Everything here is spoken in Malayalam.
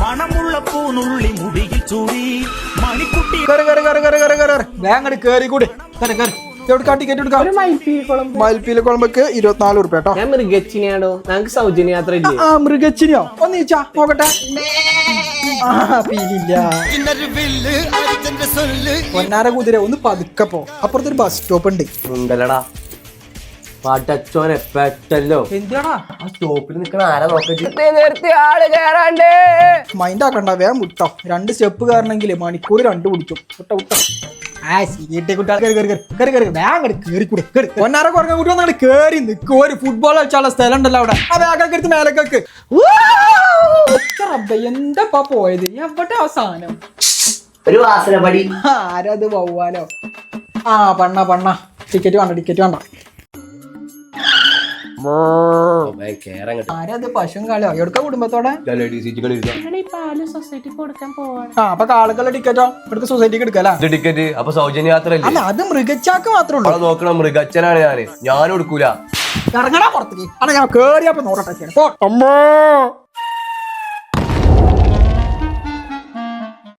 മണമുള്ള പൂനുള്ളി മുടിയിൽ ചൂടി മണിക്കുട്ടി വേങ്ങട് കേറി കൂടി മയിൽപ്പീല കുളമ്പക്ക് 24 ഉറുപ്പ്യ കേട്ടോ. ഞാൻ മൃഗച്ചിനെയാണോ? ഞങ്ങക്ക് സൗജന്യ യാത്ര ഇല്ലേ? മൃഗച്ചിനിയോ ഒന്ന് ചോദിച്ചാ നോക്കട്ടെ. പൊന്നാര കുതിര ഒന്ന് പതുക്കെ പോ, അപ്പുറത്തൊരു ബസ് സ്റ്റോപ്പ് ഉണ്ട്. ഉണ്ടല്ലടാ പാട്ടച്ചോനെ പെട്ടല്ലോ. എന്തിനാടാ ആ സ്റ്റോപ്പിൽ നിൽക്കണ ആരാ നോക്കി ആള് കേറാണ്ടേ. മൈൻഡ് ആക്കണ്ട, വേഗം വിട്ടോ. 2 സ്റ്റെപ്പ് കയറണമെങ്കിൽ മണിക്കൂർ 2 പിടിക്കും. വിട്ടോ പൊന്നാര കുറഞ്ഞ കുട്ടി വന്നാണ് കേറി നിൽക്കും. ഒരു ഫുട്ബോൾ കളിച്ചാലുള്ള സ്ഥലം ഉണ്ടല്ലോ അവിടെ. ആ ബാഗൊക്കെ എടുത്ത് മേലക്കൊക്കെ. എന്താ പോയത്? എവിടെ ആ സാധനം? ഒരു വാസനപടി. ആരത് പോവാലോ? ആ പണ്ണ ടിക്കറ്റ് വേണ്ട. ആരത് പശുവും കാളയോ? എവിടുക്ക കുടുംബത്തോടെ? അപ്പൊ കാളുകളുടെ ടിക്കറ്റോ ഇവിടുത്തെ സൊസൈറ്റിക്ക് എടുക്കല ടിക്കറ്റ്. അപ്പൊ സൗജന്യ യാത്ര അല്ല, അത് മൃഗച്ചാക്ക് മാത്രമേ ഉള്ളൂ. നോക്കണം, മൃഗച്ചനാണ് ഞാനും എടുക്കൂല. ഇറങ്ങണ പുറത്തേക്ക്. ഞാൻ കേറിയപ്പോ നോക്കട്ടെ.